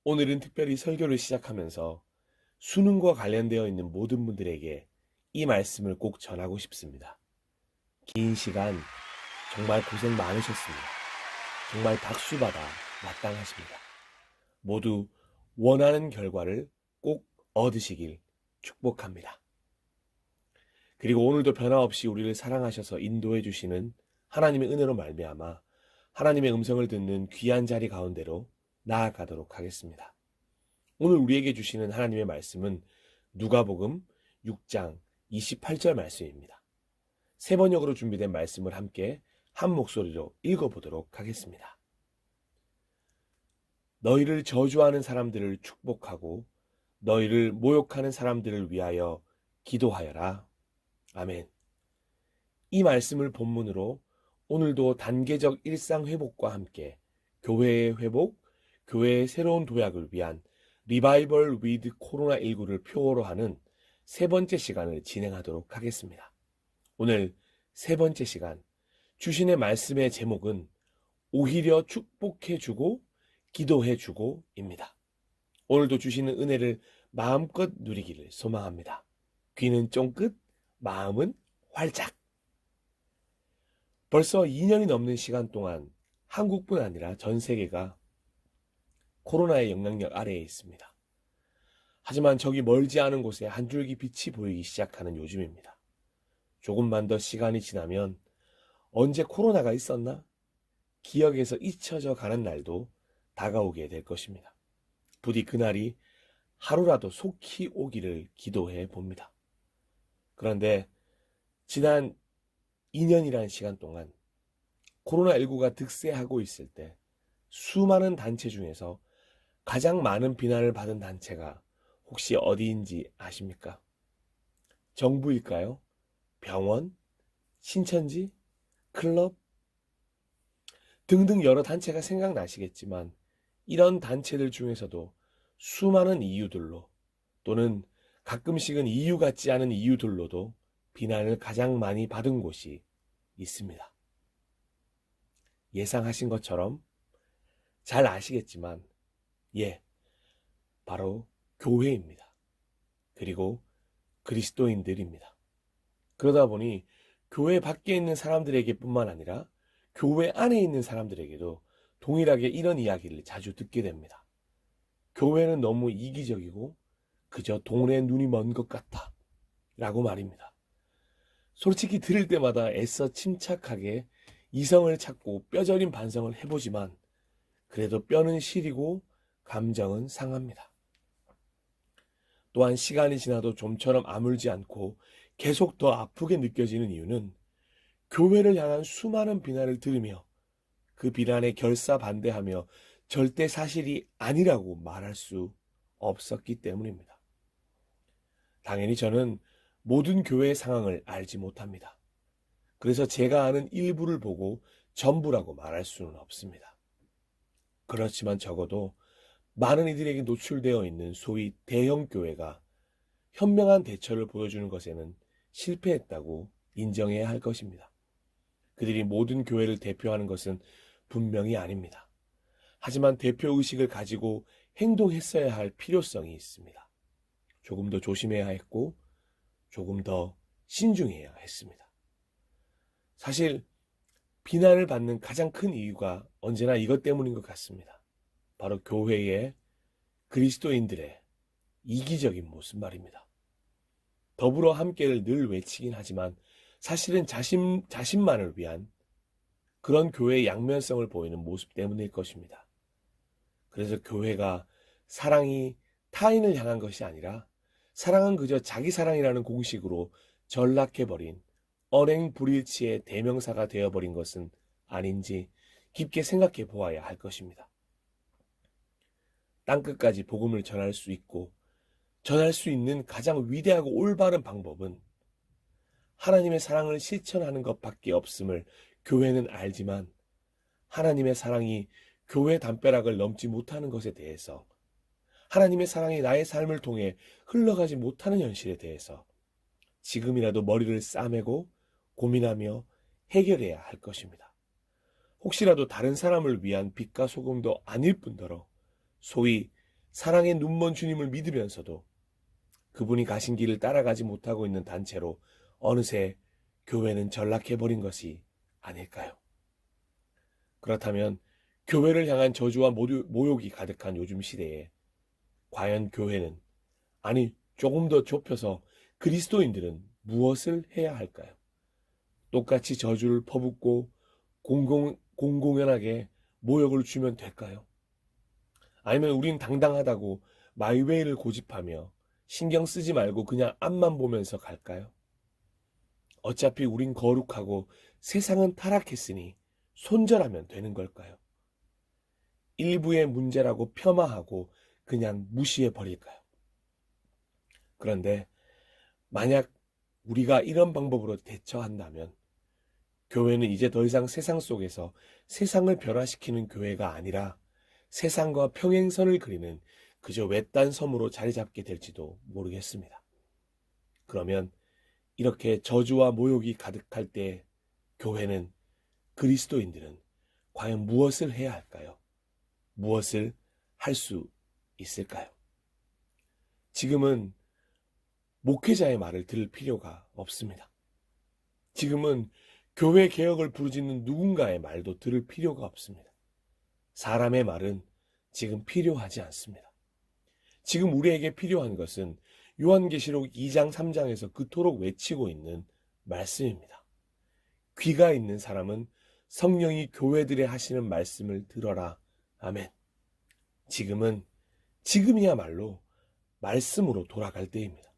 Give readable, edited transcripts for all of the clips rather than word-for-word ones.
오늘은 특별히 설교를 시작하면서 수능과 관련되어 있는 모든 분들에게 이 말씀을 꼭 전하고 싶습니다. 긴 시간 정말 고생 많으셨습니다. 정말 박수받아 마땅하십니다. 모두 원하는 결과를 꼭 얻으시길 축복합니다. 그리고 오늘도 변함없이 우리를 사랑하셔서 인도해 주시는 하나님의 은혜로 말미암아 하나님의 음성을 듣는 귀한 자리 가운데로 나아가도록 하겠습니다. 오늘 우리에게 주시는 하나님의 말씀은 누가복음 6장 28절 말씀입니다. 세 번역으로 준비된 말씀을 함께 한 목소리로 읽어보도록 하겠습니다. 너희를 저주하는 사람들을 축복하고 너희를 모욕하는 사람들을 위하여 기도하여라. 아멘. 이 말씀을 본문으로 오늘도 단계적 일상 회복과 함께 교회의 회복, 교회의 새로운 도약을 위한 리바이벌 위드 코로나19를 표어로 하는 세 번째 시간을 진행하도록 하겠습니다. 오늘 세 번째 시간, 주신의 말씀의 제목은 오히려 축복해주고 기도해주고입니다. 오늘도 주시는 은혜를 마음껏 누리기를 소망합니다. 귀는 쫑긋, 마음은 활짝. 벌써 2년이 넘는 시간 동안 한국뿐 아니라 전 세계가 코로나의 영향력 아래에 있습니다. 하지만 저기 멀지 않은 곳에 한 줄기 빛이 보이기 시작하는 요즘입니다. 조금만 더 시간이 지나면 언제 코로나가 있었나? 기억에서 잊혀져 가는 날도 다가오게 될 것입니다. 부디 그날이 하루라도 속히 오기를 기도해 봅니다. 그런데 지난 2년이라는 시간 동안 코로나19가 득세하고 있을 때 수많은 단체 중에서 가장 많은 비난을 받은 단체가 혹시 어디인지 아십니까? 정부일까요? 병원? 신천지? 클럽? 등등 여러 단체가 생각나시겠지만 이런 단체들 중에서도 수많은 이유들로 또는 가끔씩은 이유 같지 않은 이유들로도 비난을 가장 많이 받은 곳이 있습니다. 예상하신 것처럼 잘 아시겠지만 바로 교회입니다. 그리고 그리스도인들입니다. 그러다 보니 교회 밖에 있는 사람들에게 뿐만 아니라 교회 안에 있는 사람들에게도 동일하게 이런 이야기를 자주 듣게 됩니다. 교회는 너무 이기적이고 그저 동네 눈이 먼 것 같아 라고 말입니다. 솔직히 들을 때마다 애써 침착하게 이성을 찾고 뼈저린 반성을 해보지만 그래도 뼈는 시리고 감정은 상합니다. 또한 시간이 지나도 좀처럼 아물지 않고 계속 더 아프게 느껴지는 이유는 교회를 향한 수많은 비난을 들으며 그 비난에 결사반대하며 절대 사실이 아니라고 말할 수 없었기 때문입니다. 당연히 저는 모든 교회의 상황을 알지 못합니다. 그래서 제가 아는 일부를 보고 전부라고 말할 수는 없습니다. 그렇지만 적어도 많은 이들에게 노출되어 있는 소위 대형 교회가 현명한 대처를 보여주는 것에는 실패했다고 인정해야 할 것입니다. 그들이 모든 교회를 대표하는 것은 분명히 아닙니다. 하지만 대표의식을 가지고 행동했어야 할 필요성이 있습니다. 조금 더 조심해야 했고 조금 더 신중해야 했습니다. 사실 비난을 받는 가장 큰 이유가 언제나 이것 때문인 것 같습니다. 바로 교회의 그리스도인들의 이기적인 모습 말입니다. 더불어 함께를 늘 외치긴 하지만 사실은 자신만을 위한 그런 교회의 양면성을 보이는 모습 때문일 것입니다. 그래서 교회가 사랑이 타인을 향한 것이 아니라 사랑은 그저 자기 사랑이라는 공식으로 전락해버린 언행불일치의 대명사가 되어버린 것은 아닌지 깊게 생각해 보아야 할 것입니다. 땅끝까지 복음을 전할 수 있고 전할 수 있는 가장 위대하고 올바른 방법은 하나님의 사랑을 실천하는 것밖에 없음을 교회는 알지만 하나님의 사랑이 교회 담벼락을 넘지 못하는 것에 대해서 하나님의 사랑이 나의 삶을 통해 흘러가지 못하는 현실에 대해서 지금이라도 머리를 싸매고 고민하며 해결해야 할 것입니다. 혹시라도 다른 사람을 위한 빛과 소금도 아닐 뿐더러 소위 사랑의 눈먼 주님을 믿으면서도 그분이 가신 길을 따라가지 못하고 있는 단체로 어느새 교회는 전락해버린 것이 아닐까요? 그렇다면 교회를 향한 저주와 모욕이 가득한 요즘 시대에 과연 교회는, 아니 조금 더 좁혀서 그리스도인들은 무엇을 해야 할까요? 똑같이 저주를 퍼붓고 공공연하게 모욕을 주면 될까요? 아니면 우린 당당하다고 마이웨이를 고집하며 신경 쓰지 말고 그냥 앞만 보면서 갈까요? 어차피 우린 거룩하고 세상은 타락했으니 손절하면 되는 걸까요? 일부의 문제라고 폄하하고 그냥 무시해 버릴까요? 그런데 만약 우리가 이런 방법으로 대처한다면 교회는 이제 더 이상 세상 속에서 세상을 변화시키는 교회가 아니라 세상과 평행선을 그리는 그저 외딴 섬으로 자리 잡게 될지도 모르겠습니다. 그러면 이렇게 저주와 모욕이 가득할 때 교회는, 그리스도인들은 과연 무엇을 해야 할까요? 무엇을 할 수 있을까요? 지금은 목회자의 말을 들을 필요가 없습니다. 지금은 교회 개혁을 부르짖는 누군가의 말도 들을 필요가 없습니다. 사람의 말은 지금 필요하지 않습니다. 지금 우리에게 필요한 것은 요한계시록 2장 3장에서 그토록 외치고 있는 말씀입니다. 귀가 있는 사람은 성령이 교회들에 하시는 말씀을 들어라. 아멘. 지금이야말로 말씀으로 돌아갈 때입니다.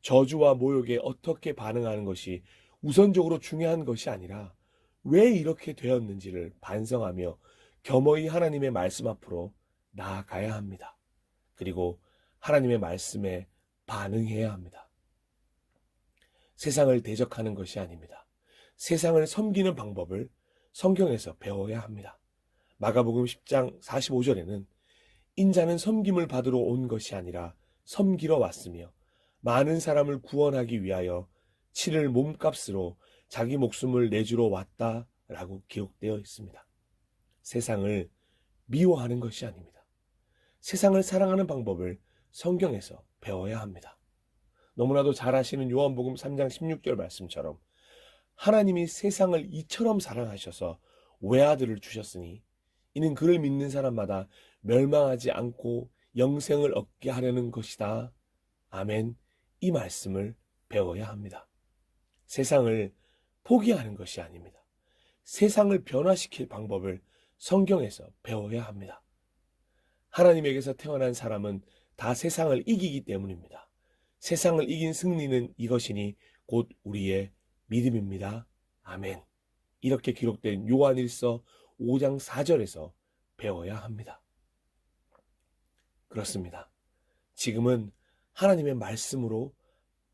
저주와 모욕에 어떻게 반응하는 것이 우선적으로 중요한 것이 아니라 왜 이렇게 되었는지를 반성하며 겸허히 하나님의 말씀 앞으로 나아가야 합니다. 그리고 하나님의 말씀에 반응해야 합니다. 세상을 대적하는 것이 아닙니다. 세상을 섬기는 방법을 성경에서 배워야 합니다. 마가복음 10장 45절에는 인자는 섬김을 받으러 온 것이 아니라 섬기러 왔으며 많은 사람을 구원하기 위하여 치를 몸값으로 자기 목숨을 내주러 왔다라고 기록되어 있습니다. 세상을 미워하는 것이 아닙니다. 세상을 사랑하는 방법을 성경에서 배워야 합니다. 너무나도 잘 아시는 요한복음 3장 16절 말씀처럼 하나님이 세상을 이처럼 사랑하셔서 외아들을 주셨으니 이는 그를 믿는 사람마다 멸망하지 않고 영생을 얻게 하려는 것이다. 아멘. 이 말씀을 배워야 합니다. 세상을 포기하는 것이 아닙니다. 세상을 변화시킬 방법을 성경에서 배워야 합니다. 하나님에게서 태어난 사람은 다 세상을 이기기 때문입니다. 세상을 이긴 승리는 이것이니 곧 우리의 믿음입니다. 아멘. 이렇게 기록된 요한일서 5장 4절에서 배워야 합니다. 그렇습니다. 지금은 하나님의 말씀으로,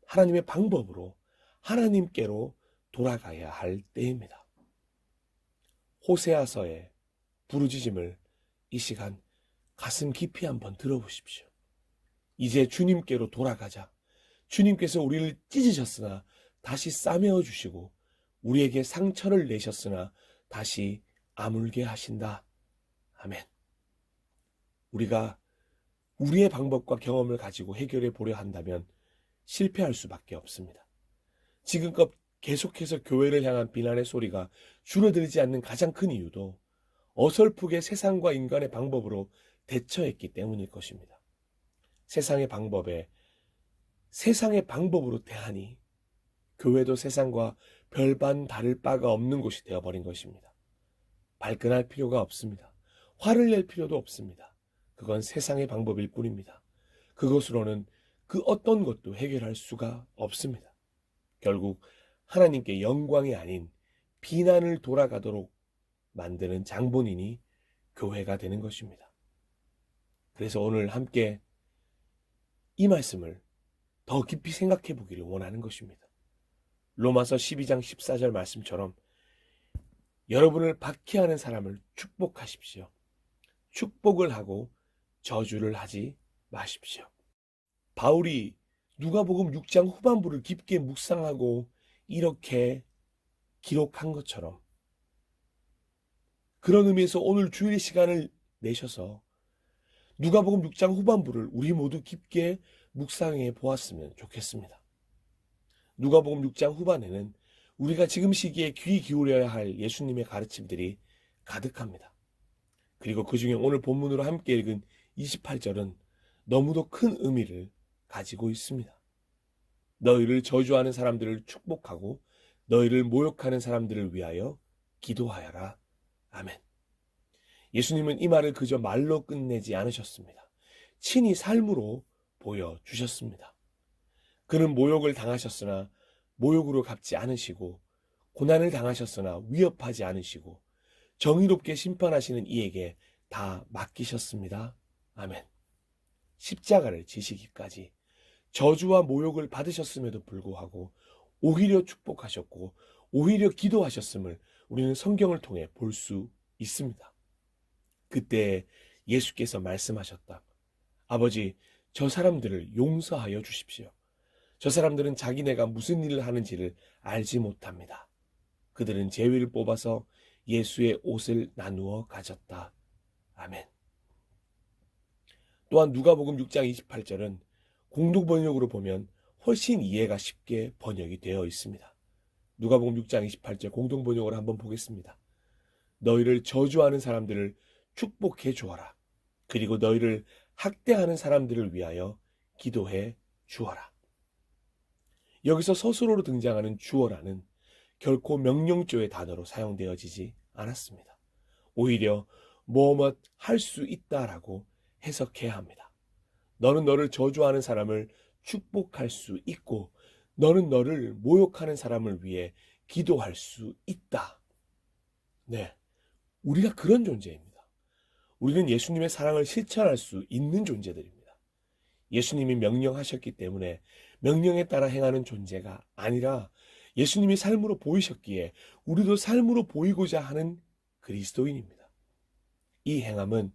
하나님의 방법으로 하나님께로 돌아가야 할 때입니다. 호세아서의 부르짖음을 이 시간 가슴 깊이 한번 들어보십시오. 이제 주님께로 돌아가자. 주님께서 우리를 찢으셨으나 다시 싸매어 주시고 우리에게 상처를 내셨으나 다시 아물게 하신다. 아멘. 우리가 우리의 방법과 경험을 가지고 해결해 보려 한다면 실패할 수밖에 없습니다. 지금껏 계속해서 교회를 향한 비난의 소리가 줄어들지 않는 가장 큰 이유도 어설프게 세상과 인간의 방법으로 대처했기 때문일 것입니다. 세상의 방법으로 대하니 교회도 세상과 별반 다를 바가 없는 곳이 되어버린 것입니다. 발끈할 필요가 없습니다. 화를 낼 필요도 없습니다. 그건 세상의 방법일 뿐입니다. 그것으로는 그 어떤 것도 해결할 수가 없습니다. 결국 하나님께 영광이 아닌 비난을 돌아가도록 만드는 장본인이 교회가 되는 것입니다. 그래서 오늘 함께 이 말씀을 더 깊이 생각해 보기를 원하는 것입니다. 로마서 12장 14절 말씀처럼 여러분을 박해하는 사람을 축복하십시오. 축복을 하고 저주를 하지 마십시오. 바울이 누가복음 6장 후반부를 깊게 묵상하고 이렇게 기록한 것처럼 그런 의미에서 오늘 주일 시간을 내셔서 누가복음 6장 후반부를 우리 모두 깊게 묵상해 보았으면 좋겠습니다. 누가복음 6장 후반에는 우리가 지금 시기에 귀 기울여야 할 예수님의 가르침들이 가득합니다. 그리고 그 중에 오늘 본문으로 함께 읽은 28절은 너무도 큰 의미를 가지고 있습니다. 너희를 저주하는 사람들을 축복하고 너희를 모욕하는 사람들을 위하여 기도하여라. 아멘. 예수님은 이 말을 그저 말로 끝내지 않으셨습니다. 친히 삶으로 보여주셨습니다. 그는 모욕을 당하셨으나 모욕으로 갚지 않으시고 고난을 당하셨으나 위협하지 않으시고 정의롭게 심판하시는 이에게 다 맡기셨습니다. 아멘. 십자가를 지시기까지 저주와 모욕을 받으셨음에도 불구하고 오히려 축복하셨고 오히려 기도하셨음을 우리는 성경을 통해 볼 수 있습니다. 그때 예수께서 말씀하셨다. 아버지, 저 사람들을 용서하여 주십시오. 저 사람들은 자기네가 무슨 일을 하는지를 알지 못합니다. 그들은 제위를 뽑아서 예수의 옷을 나누어 가졌다. 아멘. 또한 누가복음 6장 28절은 공동번역으로 보면 훨씬 이해가 쉽게 번역이 되어 있습니다. 누가복음 6장 28절 공동번역으로 한번 보겠습니다. 너희를 저주하는 사람들을 축복해 주어라. 그리고 너희를 학대하는 사람들을 위하여 기도해 주어라. 여기서 서술어로 등장하는 주어라는 결코 명령조의 단어로 사용되어지지 않았습니다. 오히려 뭐뭐 할 수 있다라고 해석해야 합니다. 너는 너를 저주하는 사람을 축복할 수 있고 너는 너를 모욕하는 사람을 위해 기도할 수 있다. 네, 우리가 그런 존재입니다. 우리는 예수님의 사랑을 실천할 수 있는 존재들입니다. 예수님이 명령하셨기 때문에 명령에 따라 행하는 존재가 아니라 예수님이 삶으로 보이셨기에 우리도 삶으로 보이고자 하는 그리스도인입니다. 이 행함은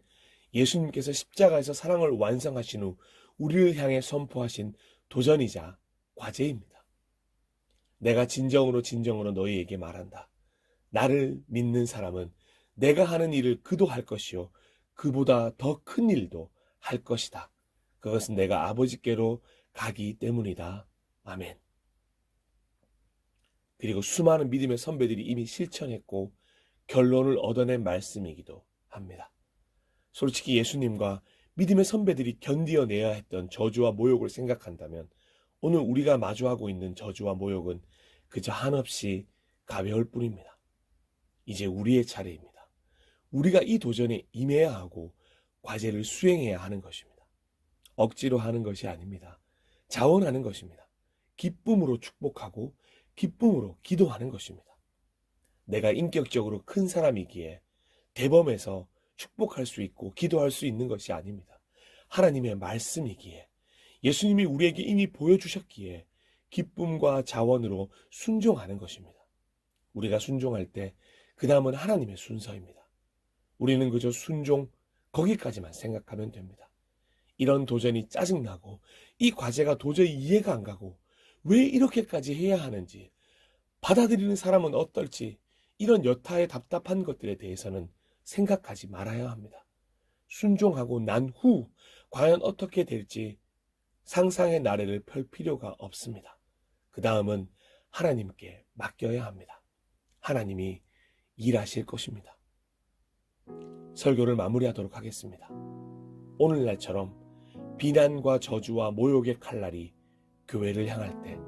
예수님께서 십자가에서 사랑을 완성하신 후 우리를 향해 선포하신 도전이자 과제입니다. 내가 진정으로 너희에게 말한다. 나를 믿는 사람은 내가 하는 일을 그도 할 것이요 그보다 더 큰 일도 할 것이다. 그것은 내가 아버지께로 가기 때문이다. 아멘. 그리고 수많은 믿음의 선배들이 이미 실천했고 결론을 얻어낸 말씀이기도 합니다. 솔직히 예수님과 믿음의 선배들이 견디어내야 했던 저주와 모욕을 생각한다면 오늘 우리가 마주하고 있는 저주와 모욕은 그저 한없이 가벼울 뿐입니다. 이제 우리의 차례입니다. 우리가 이 도전에 임해야 하고 과제를 수행해야 하는 것입니다. 억지로 하는 것이 아닙니다. 자원하는 것입니다. 기쁨으로 축복하고 기쁨으로 기도하는 것입니다. 내가 인격적으로 큰 사람이기에 대범해서 축복할 수 있고 기도할 수 있는 것이 아닙니다. 하나님의 말씀이기에 예수님이 우리에게 이미 보여주셨기에 기쁨과 자원으로 순종하는 것입니다. 우리가 순종할 때 그 다음은 하나님의 순서입니다. 우리는 그저 순종 거기까지만 생각하면 됩니다. 이런 도전이 짜증나고 이 과제가 도저히 이해가 안 가고 왜 이렇게까지 해야 하는지 받아들이는 사람은 어떨지 이런 여타의 답답한 것들에 대해서는 생각하지 말아야 합니다. 순종하고 난 후 과연 어떻게 될지 상상의 나래를 펼 필요가 없습니다. 그 다음은 하나님께 맡겨야 합니다. 하나님이 일하실 것입니다. 설교를 마무리하도록 하겠습니다. 오늘날처럼 비난과 저주와 모욕의 칼날이 교회를 향할 때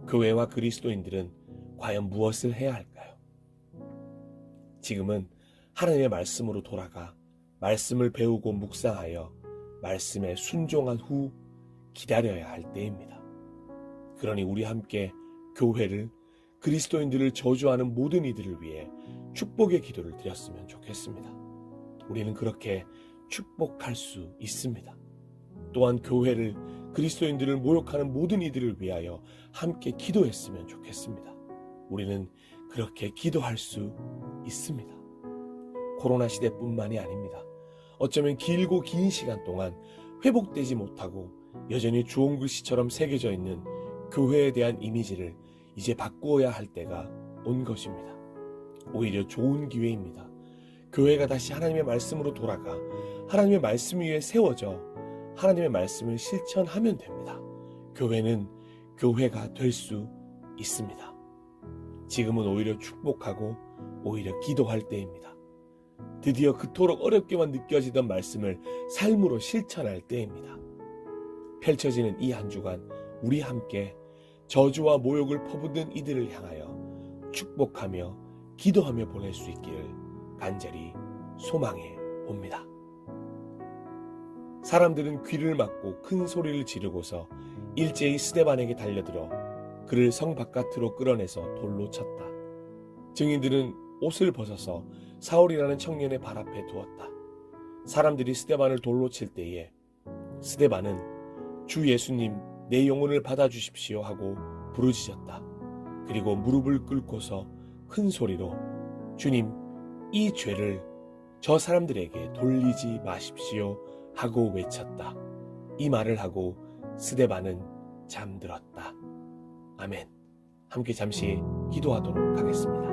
교회와 그리스도인들은 과연 무엇을 해야 할까요? 지금은 하나님의 말씀으로 돌아가 말씀을 배우고 묵상하여 말씀에 순종한 후 기다려야 할 때입니다. 그러니 우리 함께 교회를 그리스도인들을 저주하는 모든 이들을 위해 축복의 기도를 드렸으면 좋겠습니다. 우리는 그렇게 축복할 수 있습니다. 또한 교회를 그리스도인들을 모욕하는 모든 이들을 위하여 함께 기도했으면 좋겠습니다. 우리는 그렇게 기도할 수 있습니다. 코로나 시대뿐만이 아닙니다. 어쩌면 길고 긴 시간 동안 회복되지 못하고 여전히 좋은 글씨처럼 새겨져 있는 교회에 대한 이미지를 이제 바꾸어야 할 때가 온 것입니다. 오히려 좋은 기회입니다. 교회가 다시 하나님의 말씀으로 돌아가 하나님의 말씀 위에 세워져 하나님의 말씀을 실천하면 됩니다. 교회는 교회가 될 수 있습니다. 지금은 오히려 축복하고 오히려 기도할 때입니다. 드디어 그토록 어렵게만 느껴지던 말씀을 삶으로 실천할 때입니다. 펼쳐지는 이 한 주간 우리 함께 저주와 모욕을 퍼붓는 이들을 향하여 축복하며 기도하며 보낼 수 있기를 간절히 소망해 봅니다. 사람들은 귀를 막고 큰 소리를 지르고서 일제히 스데반에게 달려들어 그를 성 바깥으로 끌어내서 돌로 쳤다. 증인들은 옷을 벗어서 사울이라는 청년의 발 앞에 두었다. 사람들이 스데반을 돌로 칠 때에 스데반은 주 예수님 내 영혼을 받아주십시오 하고 부르짖었다. 그리고 무릎을 꿇고서 큰 소리로 주님 이 죄를 저 사람들에게 돌리지 마십시오 하고 외쳤다. 이 말을 하고 스데반은 잠들었다. 아멘. 함께 잠시 기도하도록 하겠습니다.